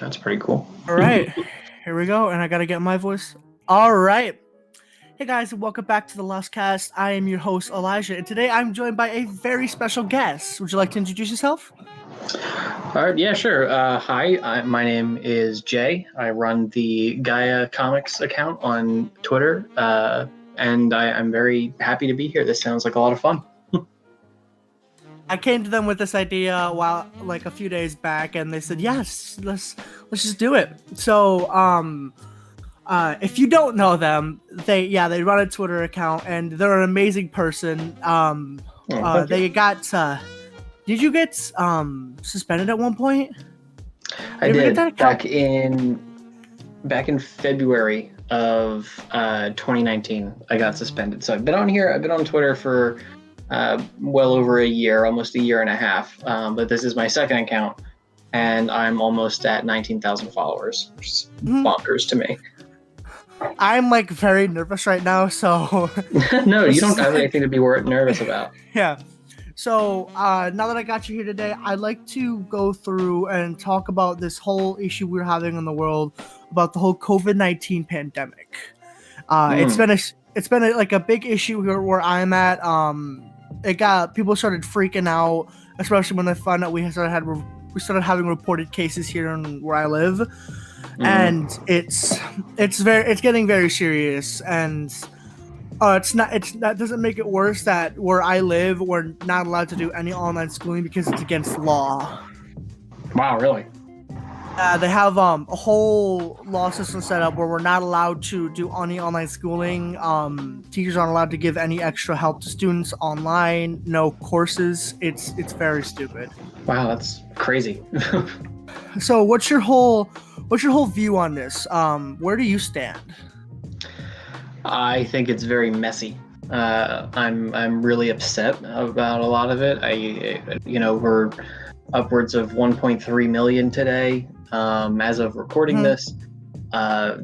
That's pretty cool. All right, here we go, and I gotta get my voice. All right, hey guys, and welcome back to the LustCast. I am your host Elijah, and today I'm joined by a very special guest. Would you like to introduce yourself? All right, yeah, sure. Hi, my name is Jay. I run the Gaia Comics account on Twitter, and I'm very happy to be here. This sounds like a lot of fun. I came to them with this idea a few days back, and they said, "Yes, let's just do it." So, if you don't know them, they run a Twitter account, and they're an amazing person. They got. Did you get suspended at one point? I did back in February of 2019. I got suspended. So I've been on here. I've been on Twitter for well over a year, almost a year and a half. But this is my second account, and I'm almost at 19,000 followers, which is bonkers to me. I'm very nervous right now, so no, you don't have anything to be nervous about. Yeah. So now that I got you here today, I'd like to go through and talk about this whole issue we're having in the world about the whole COVID-19 pandemic. It's been a big issue here where I'm at. People started freaking out, especially when they found out we started having reported cases here where I live, and it's getting very serious. And that doesn't make it worse that where I live, we're not allowed to do any online schooling because it's against law. Wow, really? They have a whole law system set up where we're not allowed to do any online schooling. Teachers aren't allowed to give any extra help to students online. No courses. It's very stupid. Wow, that's crazy. So, what's your whole view on this? Where do you stand? I think it's very messy. I'm really upset about a lot of it. We're upwards of 1.3 million today. As of recording this, I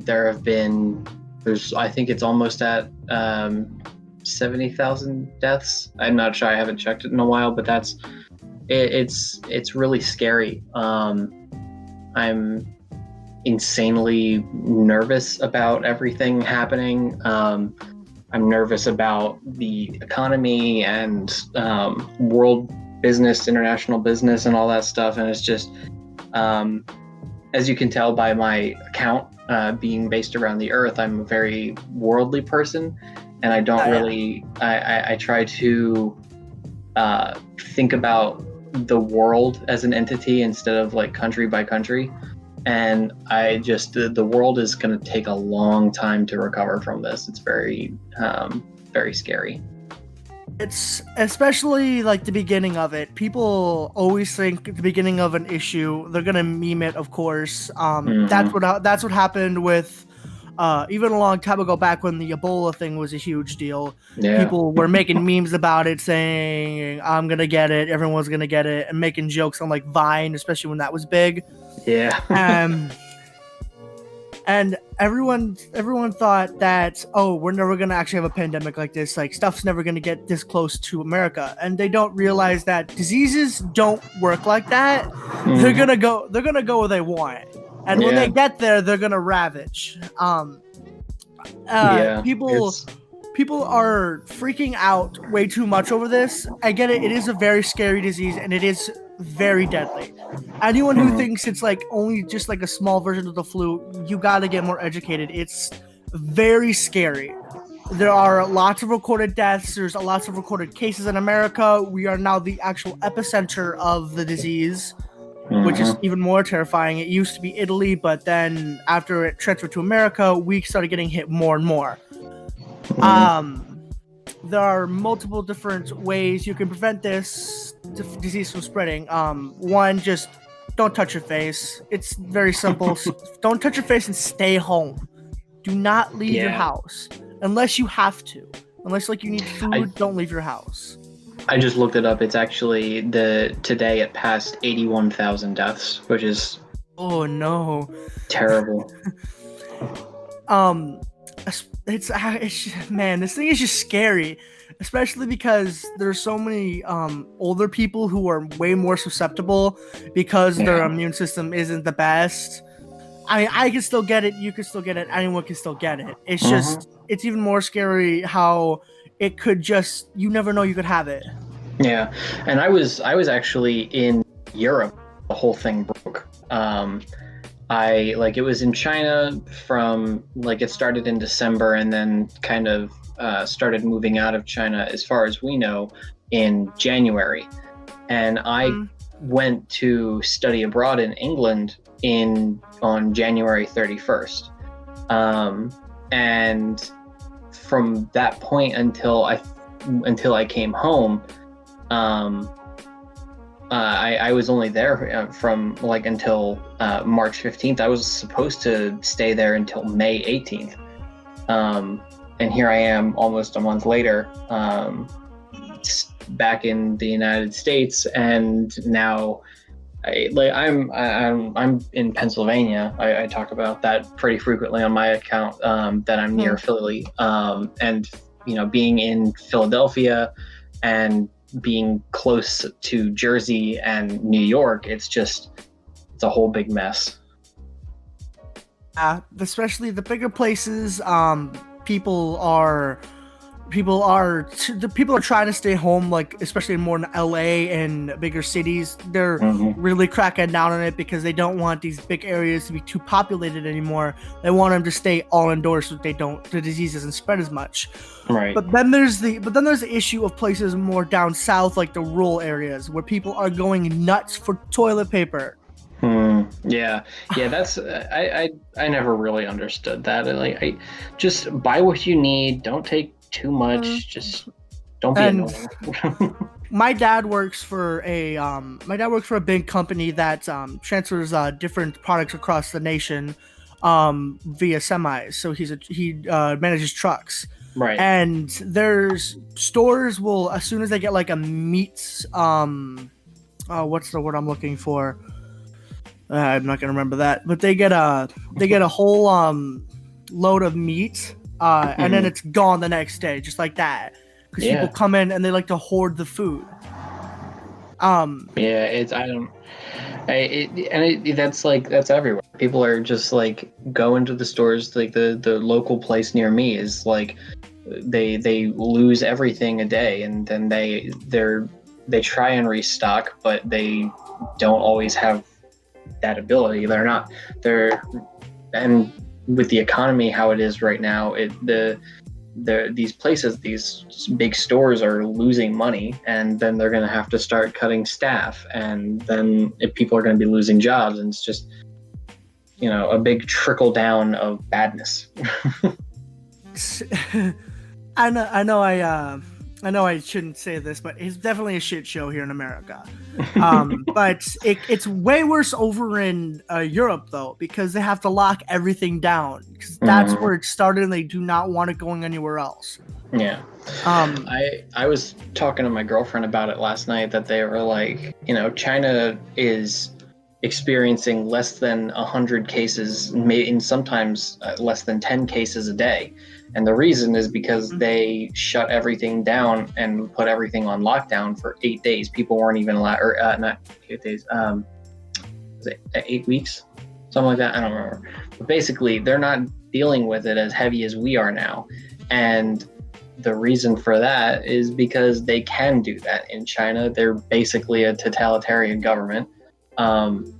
think it's almost at 70,000 deaths. I'm not sure. I haven't checked it in a while, but it's really scary. I'm insanely nervous about everything happening. I'm nervous about the economy and world business, international business, and all that stuff. And it's just, as you can tell by my account being based around the Earth, I'm a very worldly person, and I don't really. I try to think about the world as an entity instead of country by country. And the world is going to take a long time to recover from this. It's very, very scary. It's especially the beginning of it. People always think at the beginning of an issue, they're going to meme it, of course. That's what happened with, even a long time ago, back when the Ebola thing was a huge deal. Yeah. People were making memes about it, saying, I'm going to get it, everyone's going to get it, and making jokes on Vine, especially when that was big. Yeah. And everyone thought that, we're never going to actually have a pandemic like this. Stuff's never going to get this close to America. And they don't realize that diseases don't work like that. They're going to go where they want. And when they get there, they're going to ravage. People are freaking out way too much over this. I get it. It is a very scary disease, and it is very deadly. Anyone who thinks it's only just a small version of the flu, you got to get more educated. It's very scary. There are lots of recorded deaths. There's lots of recorded cases in America. We are now the actual epicenter of the disease, which is even more terrifying. It used to be Italy, but then after it transferred to America, we started getting hit more and more. There are multiple different ways you can prevent this disease from spreading. One, just don't touch your face. It's very simple. Don't touch your face and stay home. Do not leave your house unless you have to. Unless you need food, don't leave your house. I just looked it up. It's actually today it passed 81,000 deaths, which is terrible. This thing is just scary, especially because there's so many older people who are way more susceptible because their immune system isn't the best. I can still get it. You can still get it. Anyone can still get it. It's Mhm. just, it's even more scary how it could just, you never know you could have it. Yeah, and I was actually in Europe. The whole thing broke. I like it was in China from like it started in December and then kind of started moving out of China as far as we know in January. And I Mm. went to study abroad in England in on January 31st. And from that point until I came home, um, I was only there from like until March 15th. I was supposed to stay there until May 18th. And here I am almost a month later, back in the United States, and now I'm in Pennsylvania. I talk about that pretty frequently on my account, that I'm near Philly, and being in Philadelphia and being close to Jersey and New York, it's a whole big mess. Especially the bigger places. People are people are people are trying to stay home, like especially more in LA and bigger cities. They're really cracking down on it because they don't want these big areas to be too populated anymore. They want them to stay all indoors so the disease doesn't spread as much. Right. But then there's the issue of places more down south, like the rural areas where people are going nuts for toilet paper. Yeah. That's I never really understood that. Like, I just buy what you need. Don't take too much. Just don't be annoying. My dad works for a big company that transfers different products across the nation via semis. So he manages trucks. Right. And there's stores will, as soon as they get like a meat what's the word I'm looking for? I'm not gonna remember that, but they get a whole load of meat, and then it's gone the next day, just like that, because people come in and they like to hoard the food. That's everywhere. People are just like going to the stores. Like the local place near me is like they lose everything a day, and then they try and restock, but they don't always have that ability. And with the economy how it is right now, these places, these big stores are losing money, and then they're going to have to start cutting staff, and then if people are going to be losing jobs, and it's just a big trickle down of badness. I know I shouldn't say this, but it's definitely a shit show here in America. But it's way worse over in Europe, though, because they have to lock everything down, because that's where it started, and they do not want it going anywhere else. Yeah. I was talking to my girlfriend about it last night, that they were like, China is experiencing less than 100 cases, and sometimes less than 10 cases a day. And the reason is because they shut everything down and put everything on lockdown for 8 days. People weren't even allowed, or not 8 days, was it 8 weeks? Something like that, I don't remember. But basically, they're not dealing with it as heavy as we are now. And the reason for that is because they can do that in China. They're basically a totalitarian government. And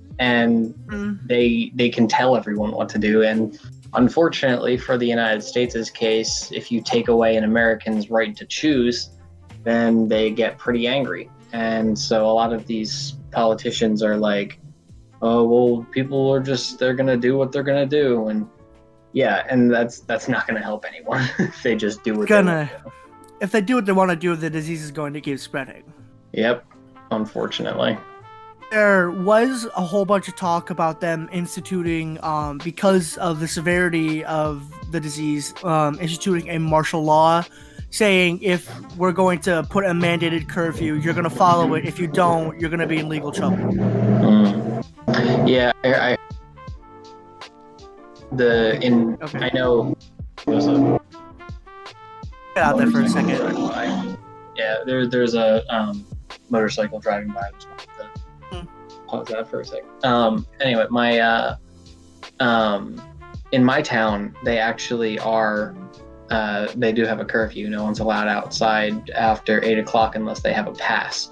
they can tell everyone what to do. And unfortunately for the United States' case, if you take away an American's right to choose, then they get pretty angry. And so a lot of these politicians are like, oh, well, people are they're going to do what they're going to do. And yeah, and that's not going to help anyone if they just do what they want to do. If they do what they want to do, the disease is going to keep spreading. Yep, unfortunately. There was a whole bunch of talk about them instituting, because of the severity of the disease, instituting a martial law, saying if we're going to put a mandated curfew, you're going to follow it. If you don't, you're going to be in legal trouble. Yeah, I know there's a get out there for a second. There's a motorcycle driving by. Pause that for a second. Anyway, in my town, they actually are. They do have a curfew. No one's allowed outside after 8 o'clock unless they have a pass.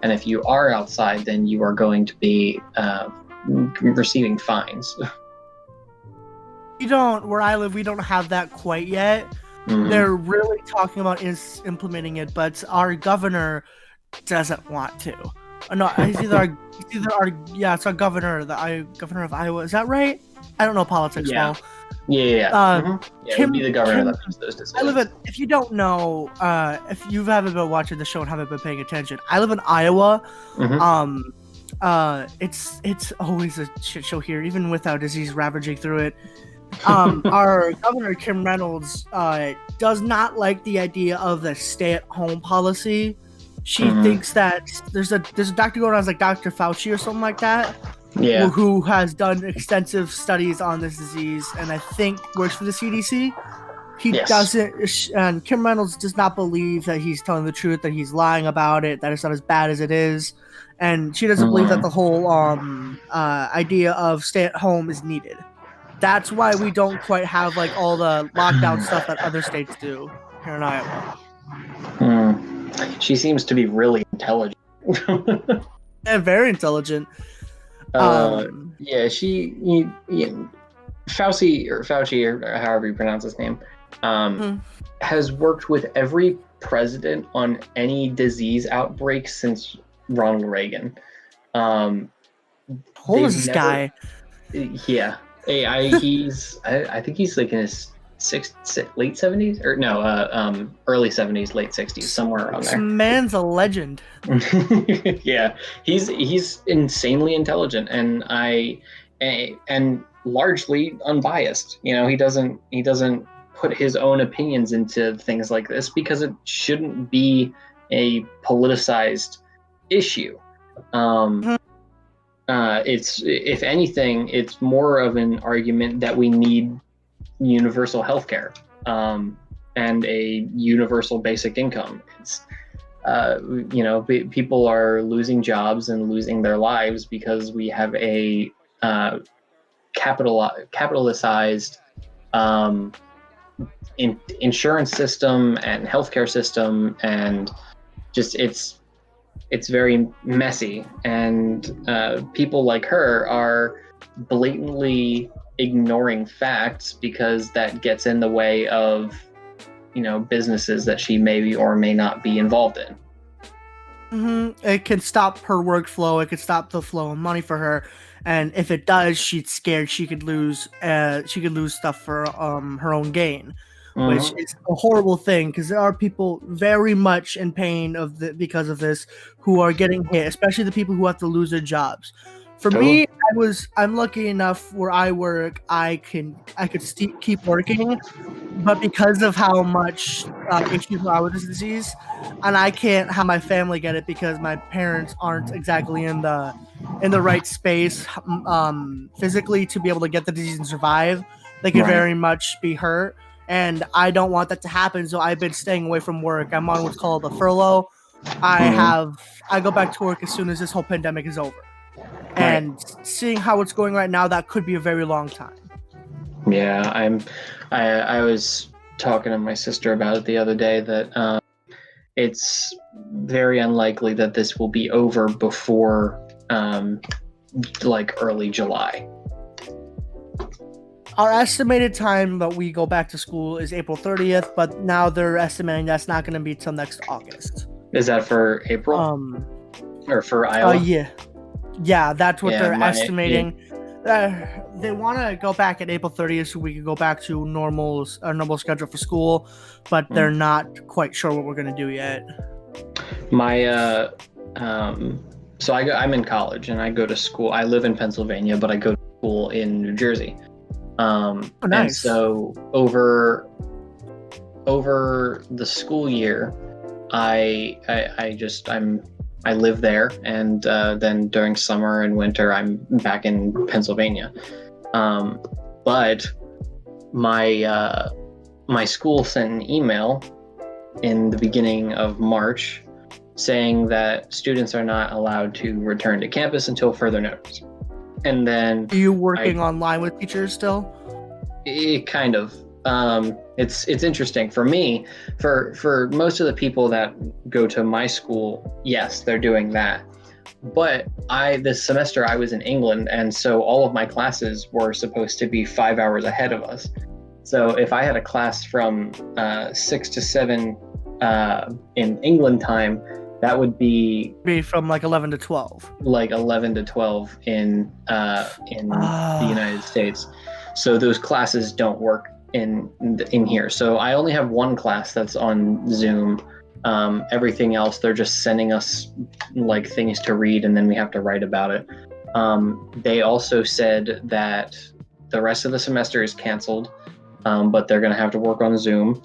And if you are outside, then you are going to be receiving fines. Where I live, we don't have that quite yet. Mhm. They're really talking about implementing it, but our governor doesn't want to. No, it's our governor, governor of Iowa. Is that right? I don't know politics well. Yeah, it would be the governor that makes those decisions. If you don't know, if you haven't been watching the show and haven't been paying attention, I live in Iowa. It's always a shit show here, even with our disease ravaging through it. Our governor, Kim Reynolds, does not like the idea of the stay-at-home policy. She thinks that there's a doctor going on, like Dr. Fauci or something like that, who has done extensive studies on this disease, and I think works for the CDC. He doesn't, and Kim Reynolds does not believe that he's telling the truth, that he's lying about it, that it's not as bad as it is, and she doesn't believe that the whole idea of stay-at-home is needed. That's why we don't quite have like all the lockdown stuff that other states do here in Iowa. She seems to be really intelligent. And very intelligent. Fauci, or however you pronounce his name, has worked with every president on any disease outbreak since Ronald Reagan. Who is this guy? Yeah. I think he's like in his late 70s, or no, early 70s, late 60s, somewhere around there. This man's a legend. Yeah, he's insanely intelligent, and largely unbiased. You know, he doesn't put his own opinions into things like this because it shouldn't be a politicized issue. It's, if anything, it's more of an argument that we need universal healthcare and a universal basic income. It's people are losing jobs and losing their lives because we have a capitalized insurance system and healthcare system, and just it's very messy, and people like her are blatantly ignoring facts because that gets in the way of, businesses that she may or may not be involved in. It can stop her workflow. It could stop the flow of money for her, and if it does, she's scared she could lose stuff for her own gain. Which is a horrible thing, because there are people very much in pain because of this who are getting hit, especially the people who have to lose their jobs. For me, I'm lucky enough where I work, I could keep working, but because of how much issues are with this disease, and I can't have my family get it because my parents aren't exactly in the right space physically to be able to get the disease and survive. They could very much be hurt. And I don't want that to happen, so I've been staying away from work. I'm on what's called a furlough. I go back to work as soon as this whole pandemic is over. And seeing how it's going right now, that could be a very long time. Yeah, I was talking to my sister about it the other day, that it's very unlikely that this will be over before like early July. Our estimated time that we go back to school is April 30th, but now they're estimating that's not going to be till next August. Is that for April? Or for Iowa? Yeah, that's what they're estimating. They want to go back at April 30th so we can go back to normal schedule for school, but they're not quite sure what we're going to do yet. So I'm in college and I go to school. I live in Pennsylvania, but I go to school in New Jersey. Nice. And so over the school year, I live there, and then during summer and winter, I'm back in Pennsylvania. But my school sent an email in the beginning of March saying that students are not allowed to return to campus until further notice. And then Are you working online with teachers still? it kind of it's interesting for me. For most of the people that go to my school, yes, they're doing that. But this semester I was in England, and so all of my classes were supposed to be 5 hours ahead of us. So if I had a class from 6 to 7 in England time, that would be From like 11 to 12. like 11 to 12 in the United States. So those classes don't work in here. So I only have one class that's on Zoom. Everything else, they're just sending us like things to read, and then we have to write about it. They also said that the rest of the semester is canceled, but they're going to have to work on Zoom.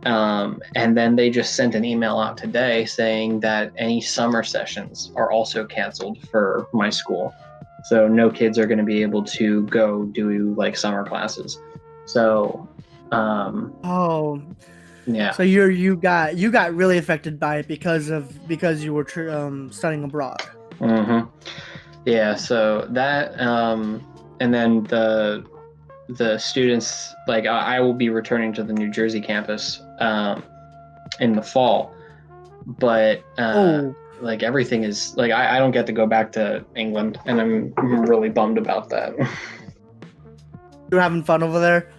And then they just sent an email out today saying that any summer sessions are also canceled for my school. So no kids are going to be able to go do like summer classes. So, yeah. So you got really affected by it because you were studying abroad. Mm-hmm. Yeah. So that, and then the students, like I will be returning to the New Jersey campus in the fall, but like everything is like I don't get to go back to England, and I'm really bummed about that. You're having fun over there?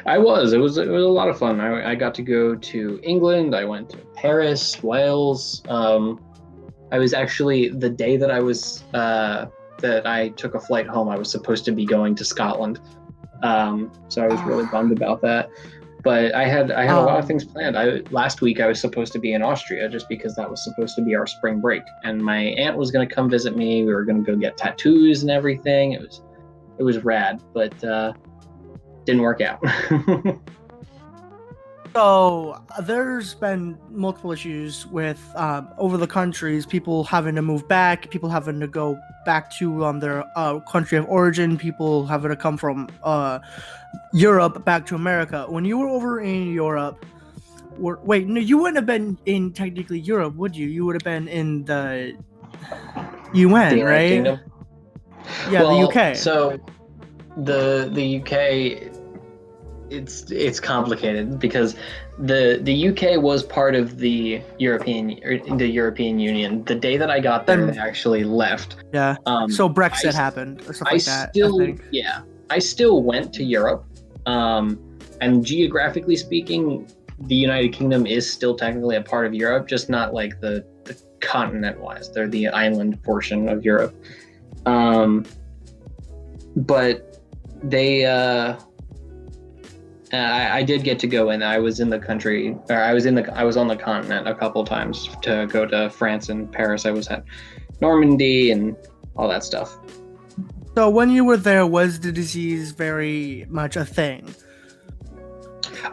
It was a lot of fun. I got to go to England. I went to Paris, Wales. I was actually, the day that I was that I took a flight home, I was supposed to be going to Scotland. So I was really bummed about that. But I had a lot of things planned. Last week I was supposed to be in Austria just because that was supposed to be our spring break, and my aunt was going to come visit me. We were going to go get tattoos and everything. It was rad, but didn't work out. So there's been multiple issues with over the countries, people having to move back, people having to go back to their country of origin, people having to come from Europe back to America. When you were over in Europe, no, you wouldn't have been in technically Europe, would you? You would have been in the UN, right? Kingdom. Yeah, well, the UK. So the UK, it's complicated because the UK was part of the European Union. The day that I got there, they actually left. Yeah. So Brexit happened or stuff like that. I still went to Europe, and geographically speaking, the United Kingdom is still technically a part of Europe, just not like the continent-wise. They're the island portion of Europe. But they. I did get to go in. I was in the country, or I was on the continent a couple times to go to France and Paris. I was at Normandy and all that stuff. So when you were there, was the disease very much a thing?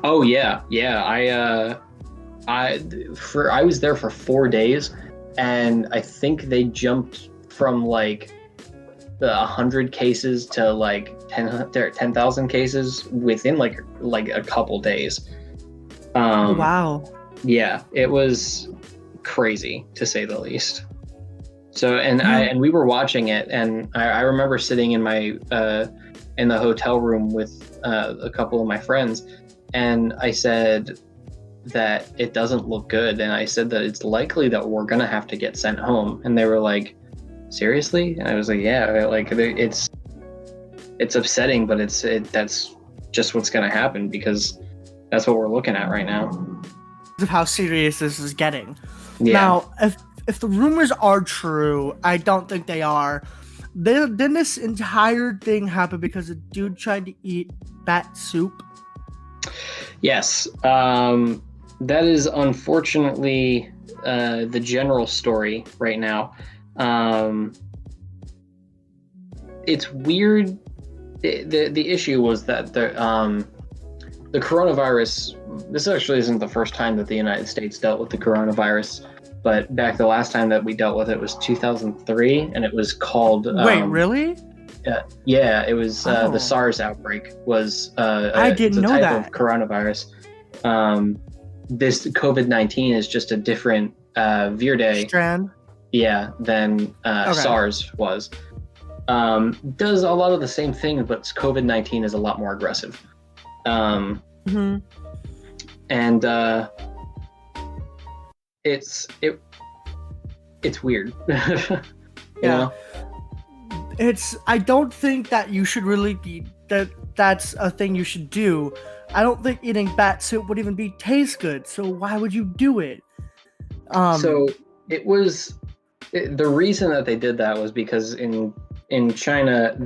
Oh yeah. I was there for 4 days, and I think they jumped from like the 100 cases to like 10,000 cases within like a couple days. Wow. Yeah, it was crazy to say the least. So and we were watching it, and I remember sitting in my in the hotel room with a couple of my friends, and I said that it doesn't look good, and I said that it's likely that we're gonna have to get sent home, and they were like, seriously? And I was like, yeah, like it's upsetting, but that's just what's going to happen, because that's what we're looking at right now. Of how serious this is getting. Yeah. Now, if the rumors are true, I don't think they are. Didn't this entire thing happen because a dude tried to eat bat soup? Yes. That is unfortunately the general story right now. It's weird. The issue was that the coronavirus, this actually isn't the first time that the United States dealt with the coronavirus, but back the last time that we dealt with it was 2003, and it was called wait, really? Yeah, it was the SARS outbreak was I didn't know that. Of coronavirus. This COVID-19 is just a different Viridae strand. Yeah, than SARS was. does a lot of the same things, but COVID-19 is a lot more aggressive. Mm-hmm. And it's weird. you Yeah. know? I don't think that you should really be that's a thing you should do. I don't think eating bat soup would even taste good. So why would you do it? So it was the reason that they did that was because in China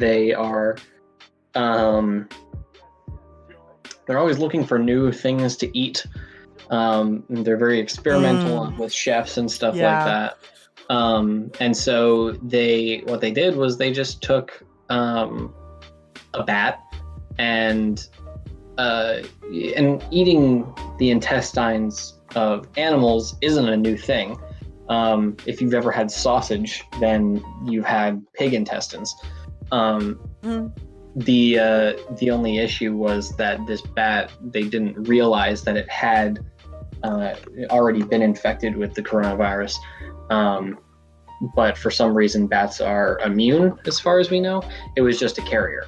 um, they're always looking for new things to eat. They're very experimental with chefs and stuff like Yeah. that. And so what they did was they just took a bat and eating the intestines of animals isn't a new thing. If you've ever had sausage, then you've had pig intestines. The only issue was that this bat, they didn't realize that it had already been infected with the coronavirus. But for some reason, bats are immune, as far as we know. It was just a carrier.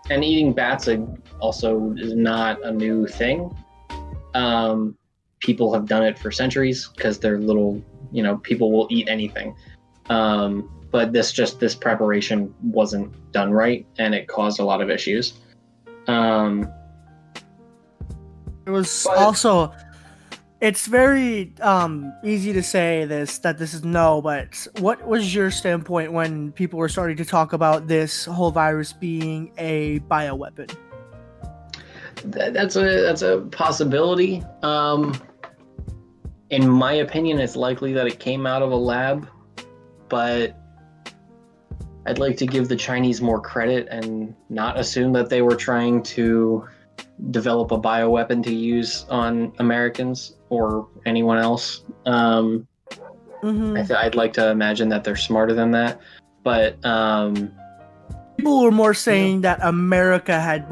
And eating bats also is not a new thing. People have done it for centuries because they're little, people will eat anything. But this preparation wasn't done right, and it caused a lot of issues. It was also, it's very easy to say that this is no, but what was your standpoint when people were starting to talk about this whole virus being a bioweapon? That's a possibility. In my opinion, it's likely that it came out of a lab, but I'd like to give the Chinese more credit and not assume that they were trying to develop a bioweapon to use on Americans or anyone else. I'd like to imagine that they're smarter than that, but people were more saying that America had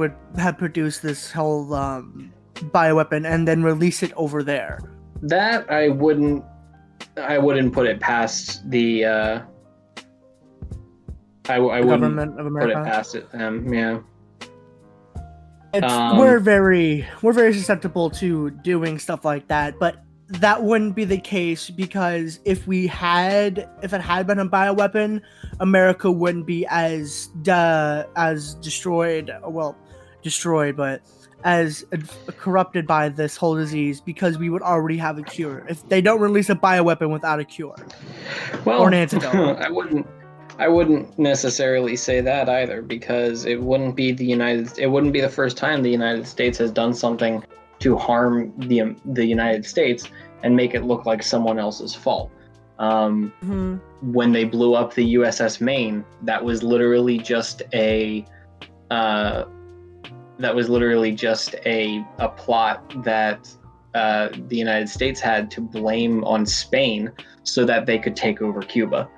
produced this whole bioweapon and then release it over there. That I wouldn't put it past the I wouldn't government of America. Put it past it. Yeah. We're very susceptible to doing stuff like that, but that wouldn't be the case because if it had been a bioweapon, America wouldn't be as destroyed, but as corrupted by this whole disease because we would already have a cure. If they don't release a bioweapon without a cure, or an antidote, I wouldn't necessarily say that either, because it wouldn't be the first time the United States has done something to harm the United States and make it look like someone else's fault. When they blew up the USS Maine, that was literally just a plot that the United States had to blame on Spain so that they could take over Cuba.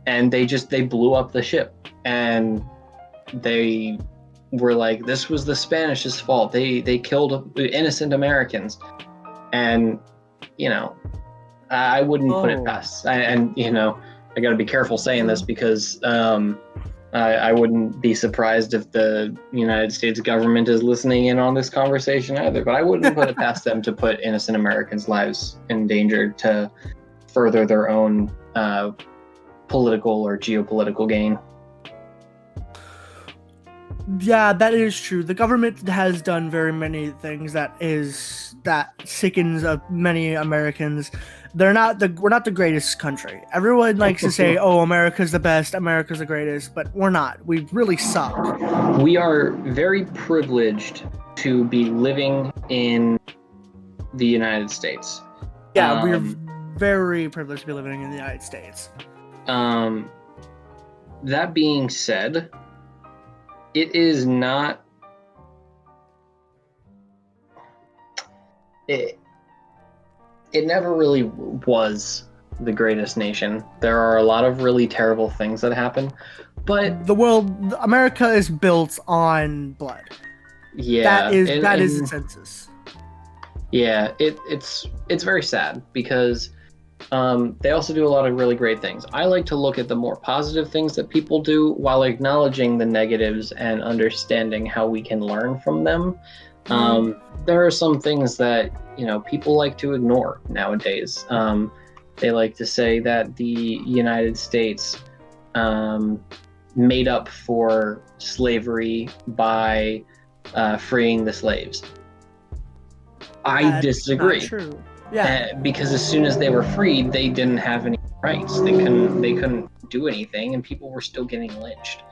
And they blew up the ship, and they were like, this was the Spanish's fault. They killed innocent Americans. And, I wouldn't put it past. I got to be careful saying this because I wouldn't be surprised if the United States government is listening in on this conversation either, but I wouldn't put it past them to put innocent Americans' lives in danger to further their own political or geopolitical gain. Yeah, that is true. The government has done very many things that sickens many Americans. We're not the greatest country. Everyone likes to say, "Oh, America's the best, America's the greatest," but we're not. We really suck. We are very privileged to be living in the United States. Yeah, we're very privileged to be living in the United States. That being said, it is not. It never really was the greatest nation. There are a lot of really terrible things that happen, but America is built on blood. Yeah, that is the census. Yeah, it's very sad because They also do a lot of really great things. I like to look at the more positive things that people do while acknowledging the negatives and understanding how we can learn from them. There are some things that, people like to ignore nowadays. They like to say that the United States made up for slavery by freeing the slaves. I disagree. Not true. Yeah. Because as soon as they were freed, they didn't have any rights. They couldn't do anything, and people were still getting lynched.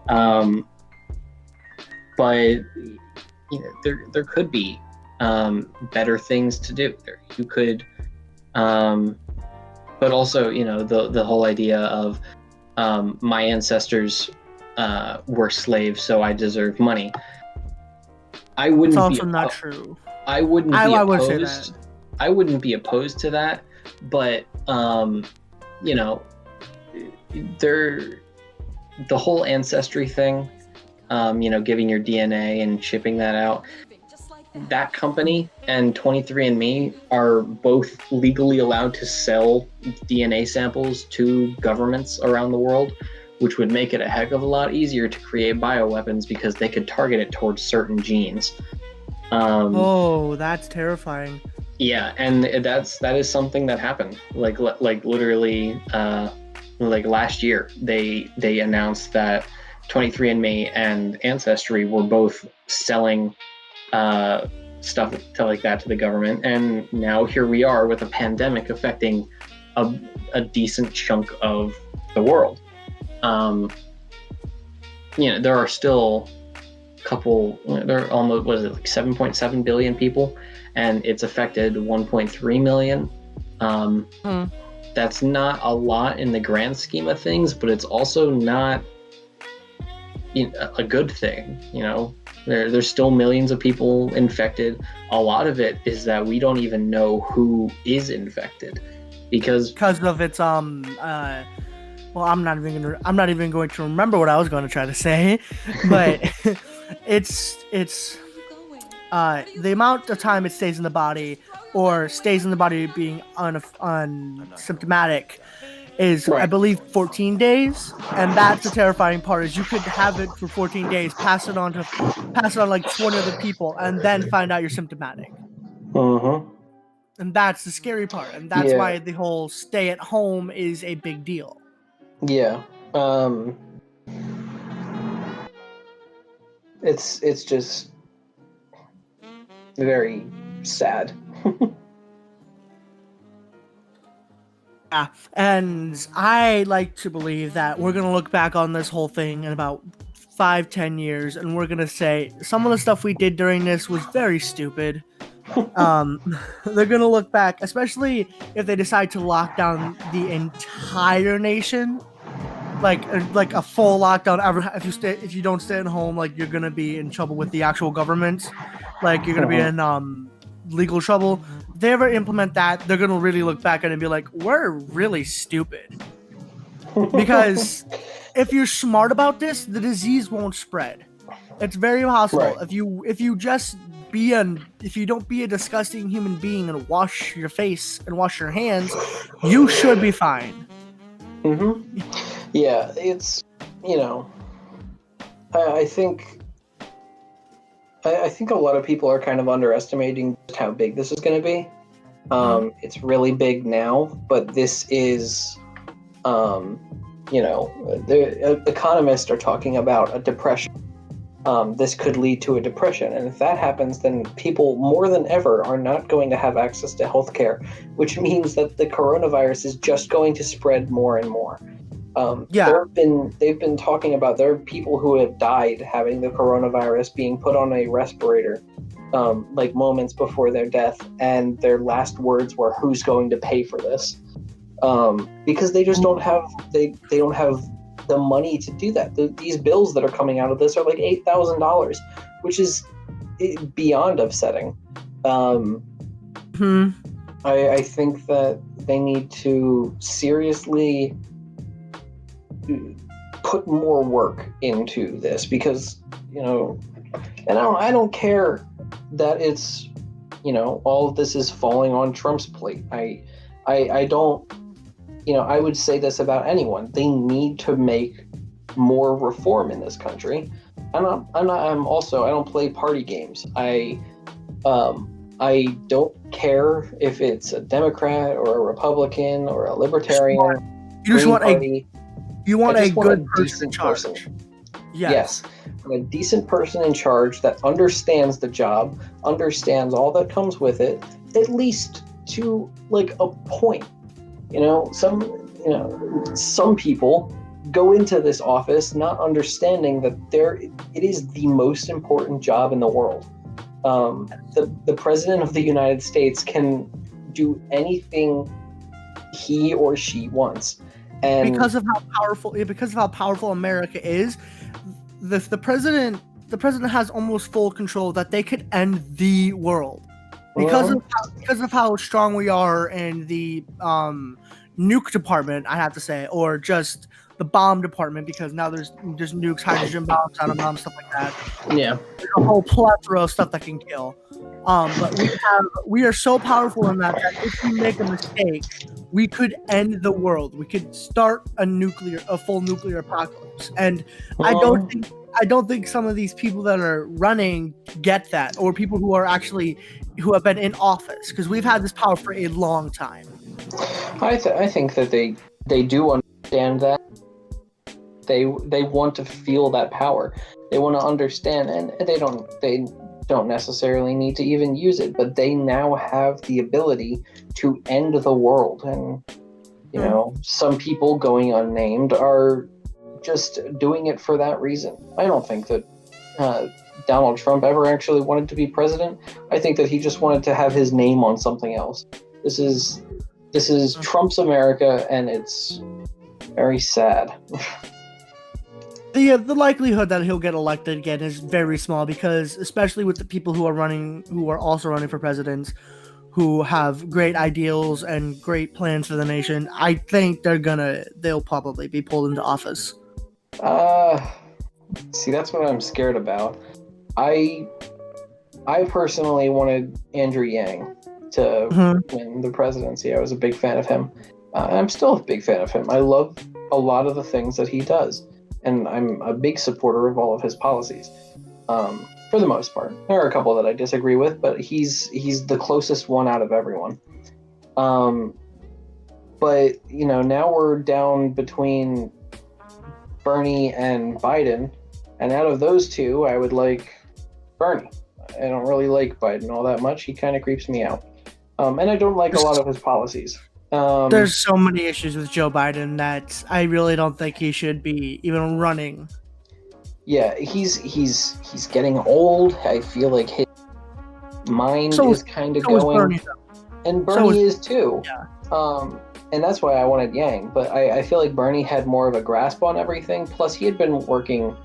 But there could be better things to do. You could, but also the whole idea of my ancestors were slaves, so I deserve money. I wouldn't It's also be not true. I wouldn't be I would say opposed. that. I wouldn't be opposed to that, but the whole ancestry thing, giving your DNA and shipping that out. That company and 23andMe are both legally allowed to sell DNA samples to governments around the world, which would make it a heck of a lot easier to create bioweapons because they could target it towards certain genes. Oh, that's terrifying. Yeah, and that is something that happened. Like literally, like last year, they announced that 23andMe and Ancestry were both selling stuff like that to the government, and now here we are with a pandemic affecting a decent chunk of the world. There are still there are almost, what is it, like 7.7 billion people, and it's affected 1.3 million. That's not a lot in the grand scheme of things, but it's also not a good thing. There's still millions of people infected. A lot of it is that we don't even know who is infected because of its well, I'm not even going to remember what I was going to try to say, but it's the amount of time it stays in the body or stays in the body being unsymptomatic is, right. I believe, 14 days, and that's the terrifying part. Is you could have it for 14 days, pass it on like 20 other people, and then find out you're symptomatic. And that's the scary part, and that's why the whole stay at home is a big deal. Yeah. It's just very sad. Yeah, and I like to believe that we're gonna look back on this whole thing in about 5-10 years, and we're gonna say some of the stuff we did during this was very stupid. They're gonna look back, especially if they decide to lock down the entire nation, like a full lockdown. If you don't stay at home, like you're gonna be in trouble with the actual government, like you're gonna be in legal trouble. If they ever implement that, they're gonna really look back at it and be like, we're really stupid. Because if you're smart about this, the disease won't spread. It's very possible. Right. If you don't be a disgusting human being and wash your face and wash your hands, you should be fine. Yeah, it's I think a lot of people are kind of underestimating just how big this is going to be. It's really big now, but this is, the economists are talking about a depression. This could lead to a depression, and if that happens, then people more than ever are not going to have access to healthcare, which means that the coronavirus is just going to spread more and more. They've been talking about, there are people who have died having the coronavirus, being put on a respirator, like moments before their death, and their last words were, "Who's going to pay for this?" Because they just don't have they don't have the money to do that. These bills that are coming out of this are like $8,000, which is beyond upsetting. I think that they need to seriously put more work into this, because and I don't care that it's all of this is falling on Trump's plate. I don't, I would say this about anyone. They need to make more reform in this country. I'm also, I don't play party games. I don't care if it's a Democrat or a Republican or a Libertarian, You just Green want Party. a I just want good a person in decent charge. person. Yes. A decent person in charge that understands the job, understands all that comes with it, at least to like a point. Some people go into this office not understanding that it is the most important job in the world. The president of the United States can do anything he or she wants, and Because of how powerful America is, the president has almost full control that they could end the world because of how strong we are in the nuke department, I have to say, or just the bomb department, because now there's just nukes, hydrogen bombs, atom bombs, stuff like that. yeah, There's a whole plethora of stuff that can kill. But we are so powerful in that if we make a mistake, we could end the world. We could start a full nuclear apocalypse. And I don't think some of these people that are running get that, or people who have been in office, because we've had this power for a long time. I think that they do understand that. They want to feel that power. They want to understand, and they don't necessarily need to even use it, but they now have the ability to end the world. And some people, going unnamed, are just doing it for that reason. I don't think that Donald Trump ever actually wanted to be president. I think that he just wanted to have his name on something else. This is Trump's America, and it's very sad. The likelihood that he'll get elected again is very small, because especially with the people who are also running for presidents, who have great ideals and great plans for the nation, I think they'll probably be pulled into office. See, that's what I'm scared about. I personally wanted Andrew Yang to win the presidency. I was a big fan of him. I'm still a big fan of him. I love a lot of the things that he does, and I'm a big supporter of all of his policies. For the most part, there are a couple that I disagree with, but he's the closest one out of everyone. But now we're down between Bernie and Biden, and out of those two, I would like Bernie. I don't really like Biden all that much. He kind of creeps me out, and I don't like a lot of his policies. There's so many issues with Joe Biden that I really don't think he should be even running. Yeah, he's getting old. I feel like his mind is kind of going, Bernie, and Bernie is too. Yeah. And that's why I wanted Yang. But I feel like Bernie had more of a grasp on everything. Plus, he had been working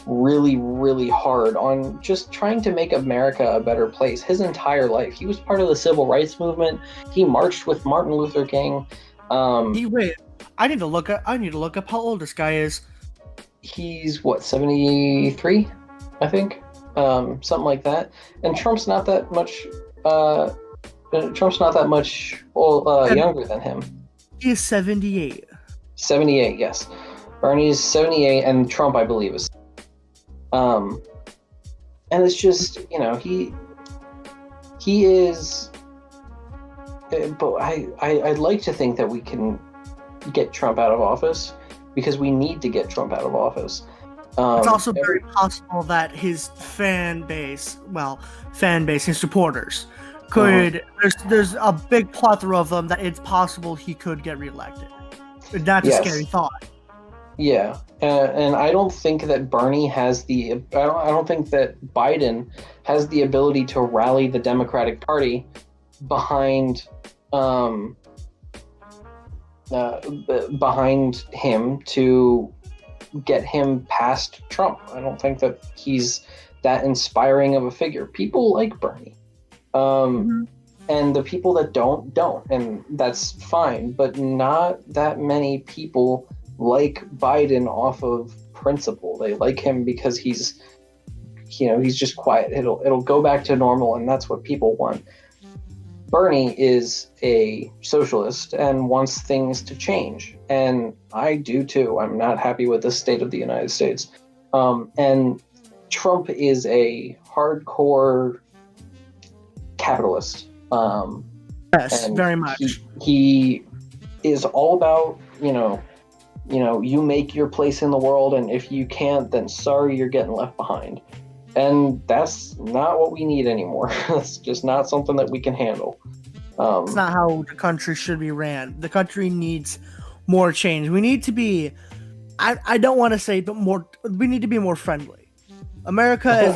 really, really hard on just trying to make America a better place his entire life. He was part of the civil rights movement. He marched with Martin Luther King. Wait, I need to look up how old this guy is. He's 73, I think, something like that. And Trump's not that much. Younger than him. He is 78. 78, yes. Bernie's 78, and Trump, I believe, is. And it's just, he is. But I'd like to think that we can get Trump out of office, because we need to get Trump out of office. It's also very possible that his fan base, his supporters, could. There's a big plethora of them that it's possible he could get reelected. That's a scary thought. Yeah, and I don't think that Bernie has I don't think that Biden has the ability to rally the Democratic Party behind him to get him past Trump. I don't think that he's that inspiring of a figure. People like Bernie. And the people that don't, and that's fine, but not that many people like Biden off of principle. They like him because he's just quiet. It'll go back to normal, and that's what people want. Bernie is a socialist and wants things to change, and I do too. I'm not happy with the state of the United States. And Trump is a hardcore capitalist. Yes, And very much. he is all about, you make your place in the world, and if you can't, then sorry, you're getting left behind. And that's not what we need anymore. That's just not something that we can handle. It's not how the country should be ran. The country needs more change. We need to be, I don't want to say, but more. We need to be more friendly. America is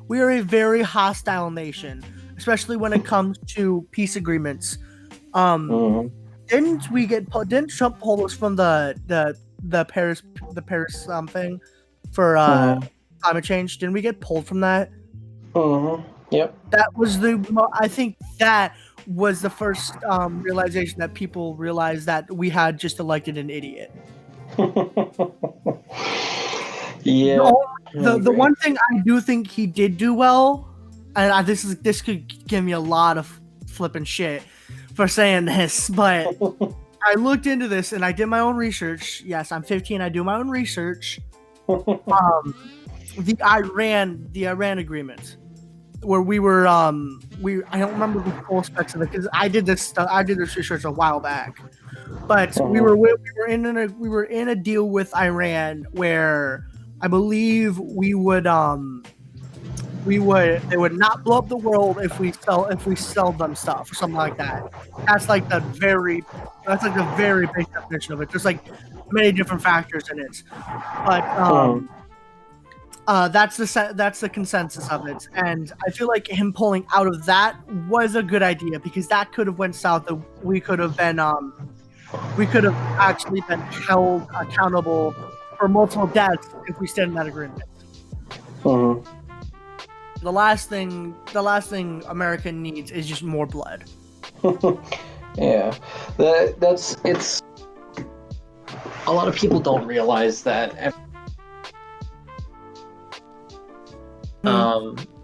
we are a very hostile nation, especially when it comes to peace agreements. Didn't Trump pull us from the Paris thing for climate change? Didn't we get pulled from that? Yep. That was I think that was the first realization that people realized that we had just elected an idiot. Yeah. The one thing I do think he did do well, and this could give me a lot of flipping shit for saying this, but I looked into this and I did my own research. Yes, I'm 15. I do my own research. The Iran agreement, where we were I don't remember the full specs of it because I did this research a while back, but we were in a deal with Iran where I believe they would not blow up the world if we sell them stuff or something like that. That's like the very big definition of it. There's like many different factors in it, but that's the consensus of it, and I feel like him pulling out of that was a good idea because that could have went south. We could have actually been held accountable for multiple deaths if we stayed in that agreement. The last thing America needs is just more blood. Yeah, it's a lot of people don't realize that.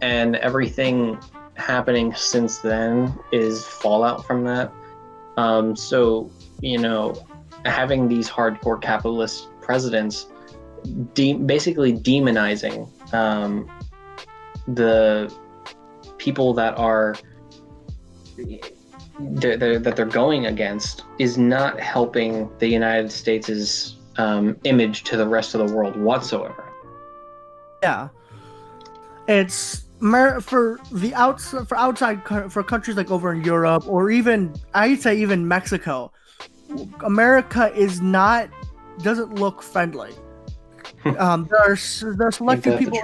And everything happening since then is fallout from that. So, having these hardcore capitalist presidents basically demonizing the people that they're going against is not helping the United States' image to the rest of the world whatsoever. Yeah. It's for countries like over in Europe or even I'd say even Mexico. America doesn't look friendly. There are select few people.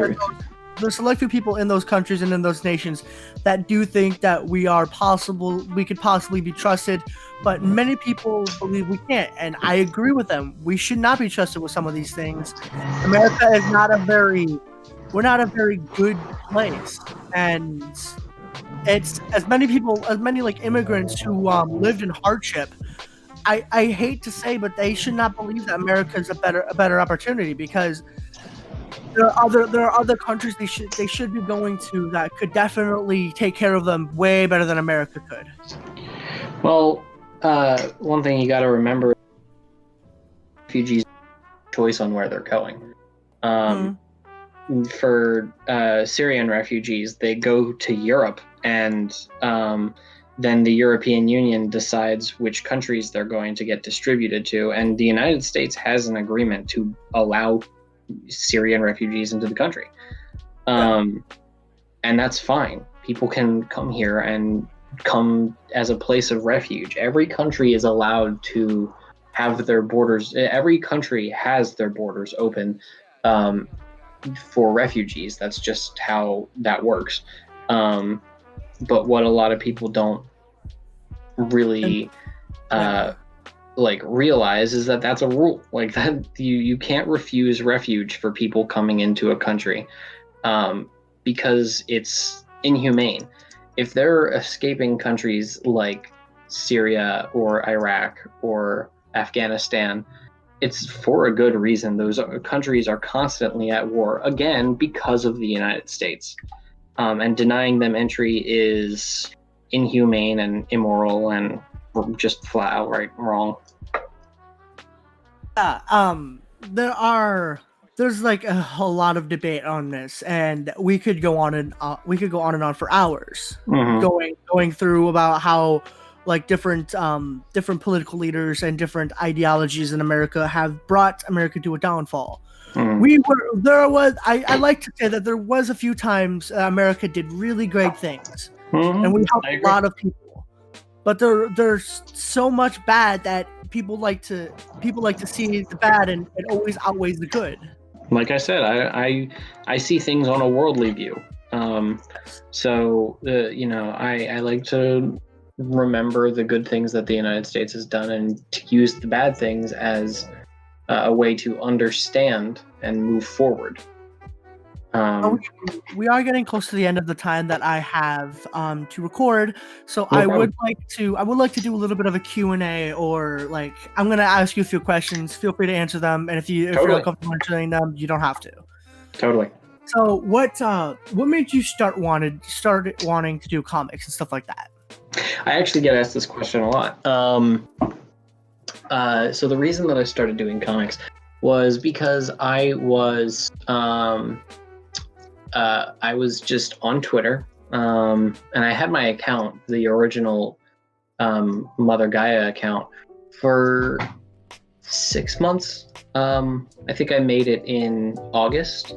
There's select few people in those countries and in those nations that do think that we could possibly be trusted, but many people believe we can't, and I agree with them. We should not be trusted with some of these things. America is we're not a very good place, and it's as many like immigrants who lived in hardship. I hate to say, but they should not believe that America is a better opportunity because there are other countries they should be going to that could definitely take care of them way better than America could. Well, one thing you got to remember: refugees' choice on where they're going. For Syrian refugees, they go to Europe, and then the European Union decides which countries they're going to get distributed to, and the United States has an agreement to allow Syrian refugees into the country. And that's fine. People can come here and come as a place of refuge. Every country is allowed to have their borders. Every country has their borders open for refugees. That's just how that works. But what a lot of people don't really realize is that that's a rule. Like that, you can't refuse refuge for people coming into a country because it's inhumane. If they're escaping countries like Syria or Iraq or Afghanistan, it's for a good reason. Those countries are constantly at war, again, because of the United States. And denying them entry is inhumane and immoral and just flat outright wrong. There's like a whole lot of debate on this, and we could go on and on for hours, going through about how like different political leaders and different ideologies in America have brought America to a downfall. I like to say that there was a few times America did really great things, and we helped a lot of people. But there's so much bad that people like to see the bad, and it always outweighs the good. Like I said, I see things on a worldly view. So I like to remember the good things that the United States has done, and to use the bad things as a way to understand and move forward. We are getting close to the end of the time that I have to record, so No I problem. would like to do a little bit of a Q&A, or like I'm going to ask you a few questions. Feel free to answer them, and if you're not comfortable answering them, you don't have to. Totally. So what made you start wanting to do comics and stuff like that? I actually get asked this question a lot. So the reason that I started doing comics was because I was just on Twitter, and I had my account, the original Mother Gaia account, for 6 months. I think I made it in August.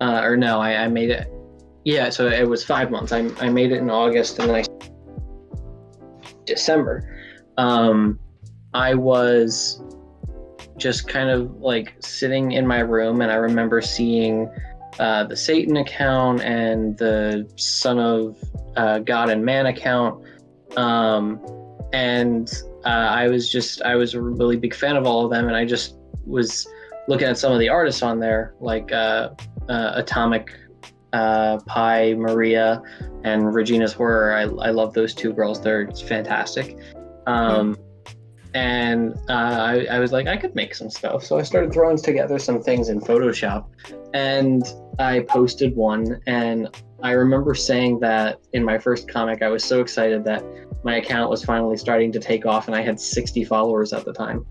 I made it. Yeah, so it was 5 months. I made it in August, and then December. I was just kind of like sitting in my room, and I remember seeing the Satan account and the Son of God and Man account, and I was a really big fan of all of them, and I just was looking at some of the artists on there, like Atomic Pie Maria and Regina's Horror. I love those two girls. They're fantastic. And I was like, I could make some stuff. So I started throwing together some things in Photoshop, and I posted one. And I remember saying that in my first comic, I was so excited that my account was finally starting to take off, and I had 60 followers at the time.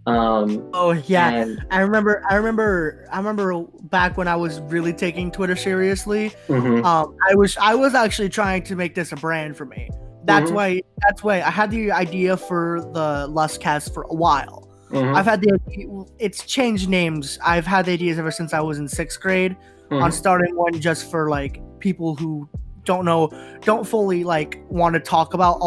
I remember back when I was really taking Twitter seriously. I was actually trying to make this a brand for me. That's why I had the idea for the LustCast for a while. It's changed names. I've had the ideas ever since I was in 6th grade on starting one just for like people who don't fully like want to talk about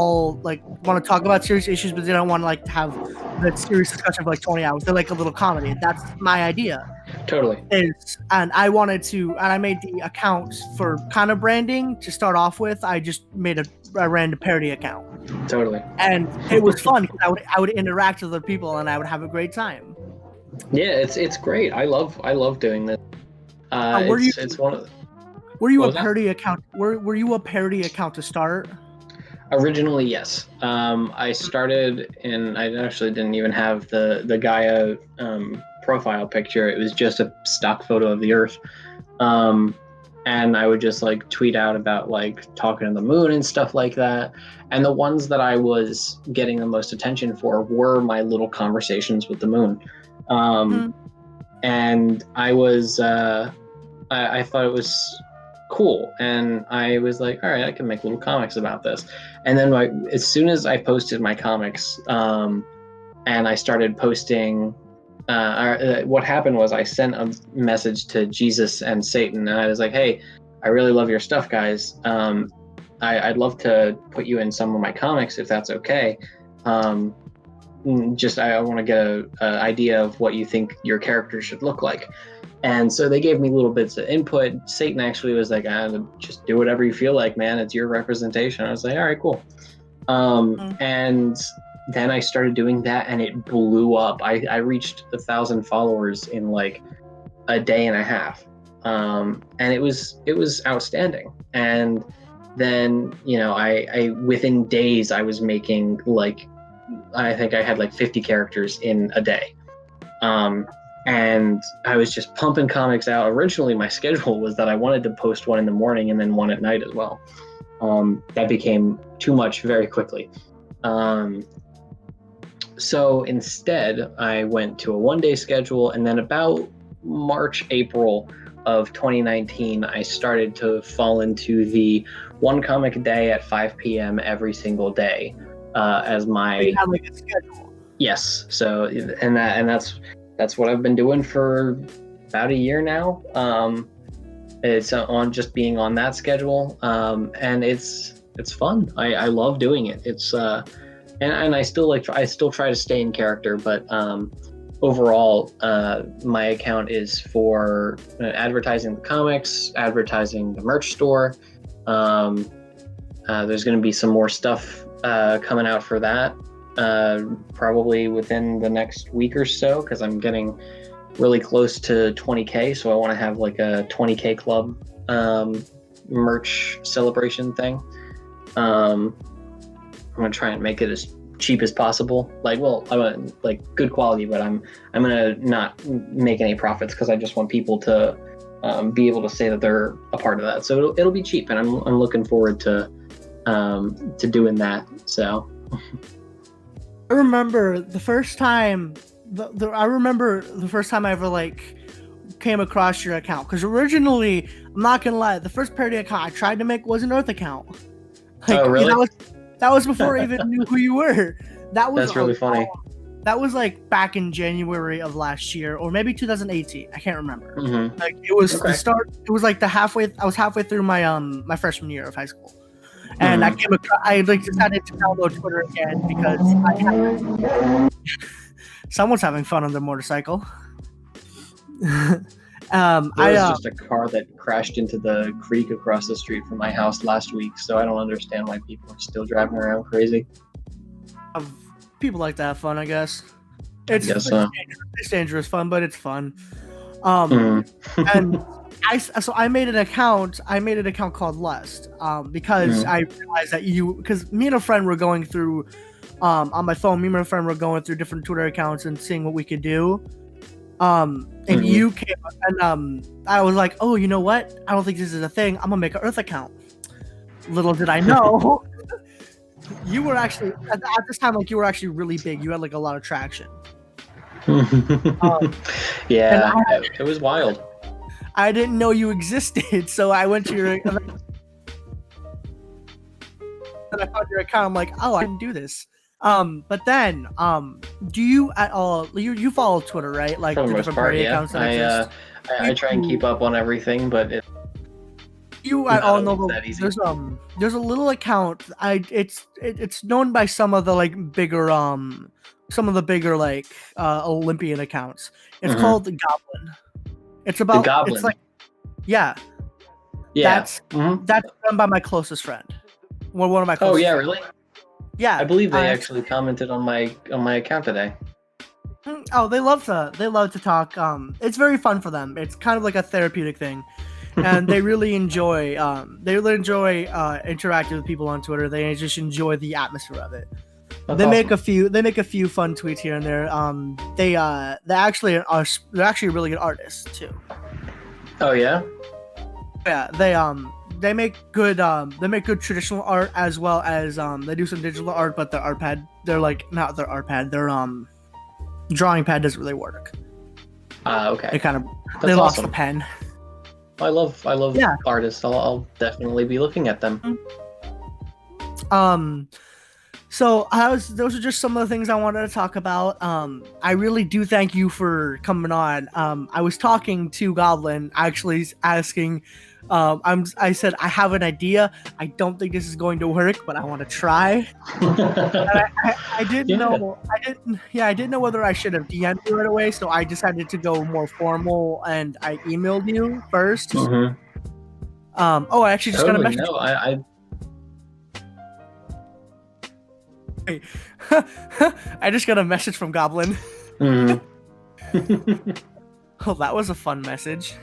serious issues, but they don't want to like to have the serious discussion for like 20 hours. They're like a little comedy. That's my idea. Totally. And I made the account for kind of branding to start off with. I just made a random parody account. Totally. And it was fun because I would interact with other people, and I would have a great time. Yeah, it's great. I love doing this. It's one of the... Were you a parody account? Were you a parody account to start? Originally, yes. I started, and I actually didn't even have the Gaia profile picture. It was just a stock photo of the Earth, and I would just like tweet out about like talking to the moon and stuff like that. And the ones that I was getting the most attention for were my little conversations with the moon. And I was I thought it was cool, and I was like, all right, I can make little comics about this. And then as soon as I posted my comics, and I started posting, what happened was I sent a message to Jesus and Satan, and I was like, hey, I really love your stuff, guys. I'd love to put you in some of my comics if that's okay. I want to get an idea of what you think your character should look like. And so they gave me little bits of input. Satan actually was like, just do whatever you feel like, man. It's your representation. I was like, all right, cool. And then I started doing that, and it blew up. I reached 1,000 followers in like a day and a half. And it was outstanding. And then, I within days I was making like, I think I had like 50 characters in a day. And I was just pumping comics out. Originally, my schedule was that I wanted to post one in the morning and then one at night as well. that became too much very quickly. So instead, I went to a 1-day schedule, and then about March, April of 2019, I started to fall into the one comic a day at 5 p.m. every single day as my. You have like a schedule. Yes. So that's what I've been doing for about a year now. It's on just being on that schedule, and it's fun. I love doing it. It's and I still try to stay in character, but overall, my account is for advertising the comics, advertising the merch store. There's going to be some more stuff coming out for that, probably within the next week or so, because I'm getting really close to 20K, so I want to have like a 20K club merch celebration thing. I'm gonna try and make it as cheap as possible. Like, well, I want like good quality, but I'm gonna not make any profits because I just want people to be able to say that they're a part of that. So it'll be cheap, and I'm looking forward to doing that. So I remember the first time. I remember the first time I ever like came across your account, because originally, I'm not gonna lie, the first parody account I tried to make was an Earth account. Like, oh, really? That was before I even knew who you were. That's really funny. That was like back in January of last year, or maybe 2018. I can't remember. Mm-hmm. Like it was the start. It was like I was halfway through my my freshman year of high school, and I decided to download Twitter again because someone's having fun on their motorcycle. There was just a car that crashed into the creek across the street from my house last week, so I don't understand why people are still driving around crazy. People like to have fun, I guess. It's dangerous fun, but it's fun. And I made an account. I made an account called Lust, because I realized that because me and a friend were going through, on my phone. Me and my friend were going through different Twitter accounts and seeing what we could do. And you came up, and I was like, oh, you know what? I don't think this is a thing. I'm gonna make an Earth account. Little did I know, you were actually at this time, like, you were actually really big. You had like a lot of traction. Yeah, it was wild. I didn't know you existed, so I went to your and I found your account. I'm like, oh, I can do this. But then, do you at all? You follow Twitter, right? Like for the the most different part, party yeah. accounts that exist. I try and keep up on everything, but you at all know there's a little account. It's known by some of the like bigger like Olympian accounts. It's called the Goblin. It's about the Goblin. It's like yeah. That's done by my closest friend. One of my closest Oh yeah, friends. really? Yeah, I believe they actually commented on my account today. Oh, they love to talk. It's very fun for them. It's kind of like a therapeutic thing, and they really enjoy interacting with people on Twitter. They just enjoy the atmosphere of it. That's they awesome. make a few fun tweets here and there. They're actually a really good artists too. Oh yeah. Yeah, they make good traditional art, as well as they do some digital art, but their art pad, their drawing pad doesn't really work. Okay. They kind of That's lost awesome. the pen. I love artists. I'll definitely be looking at them. So those are just some of the things I wanted to talk about. I really do thank you for coming on. I was talking to Goblin, actually asking. I said I have an idea. I don't think this is going to work, but I want to try. I didn't know. I didn't know whether I should have DM'd you right away, so I decided to go more formal, and I emailed you first. I actually just got a message. No, I just got a message from Goblin. Oh, that was a fun message.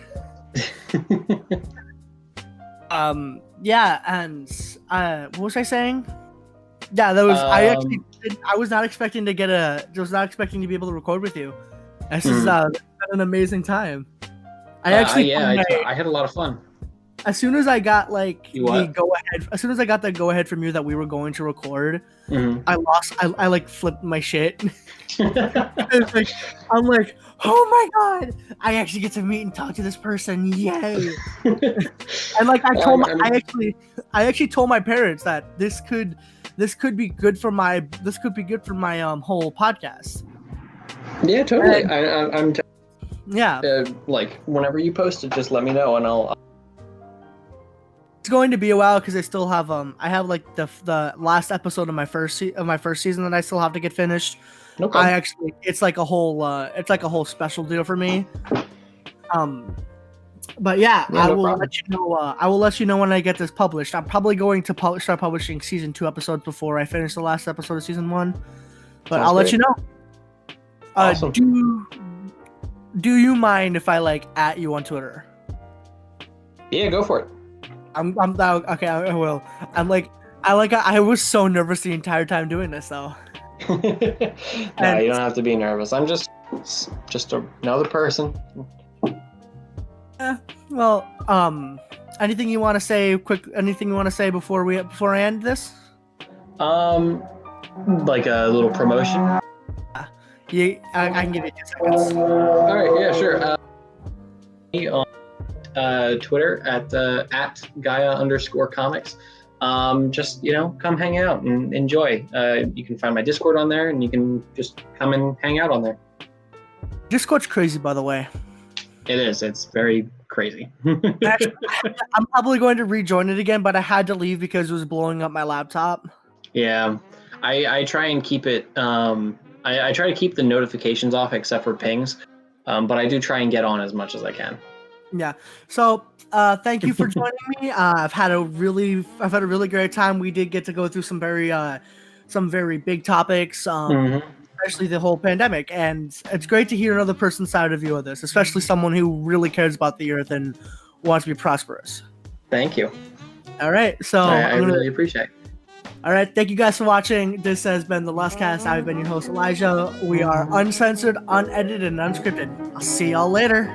Yeah, and what was I saying? Yeah, that was I was not expecting to be able to record with you. This is been an amazing time. I had a lot of fun. as soon as I got like You the what? go ahead, as soon as I got the go ahead from you that we were going to record, Mhm. I like flipped my shit. It's like, I'm like, oh my god, I actually get to meet and talk to this person, yay! And like I actually told my parents that this could be good for my whole podcast. Yeah, totally. And, I'm yeah, like whenever you post it, just let me know and I'll. it's going to be a while because I still have I have like the last episode of my first season that I still have to get finished. No problem. It's like a whole special deal for me. But yeah, Yeah, I no will problem. let you know. I will let you know when I get this published. I'm probably going to start publishing season 2 episodes before I finish the last episode of season 1. But Sounds I'll let great. you know. Awesome. Do you mind if I like at you on Twitter? Yeah, go for it. Okay. I will. I was so nervous the entire time doing this though. No, you don't have to be nervous. I'm just another person. Well, anything you want to say? Anything you want to say before I end this? Like a little promotion. Yeah, I can give you 2 seconds. All right, yeah, sure. Me on Twitter at Gaia_comics. Just come hang out and enjoy. You can find my Discord on there, and you can just come and hang out on there. Discord's crazy, by the way. It is. It's very crazy. Actually, I'm probably going to rejoin it again, but I had to leave because it was blowing up my laptop. Yeah, I try and keep it. I try to keep the notifications off except for pings, but I do try and get on as much as I can. Yeah. So thank you for joining me. I've had a really great time. We did get to go through some very big topics, especially the whole pandemic, and it's great to hear another person's side of view of this, especially someone who really cares about the earth and wants to be prosperous. Thank you. All right. So I really appreciate it. All right, thank you guys for watching. This has been the LustCast. I've been your host, Elijah. We are uncensored, unedited, and unscripted. I'll see y'all later.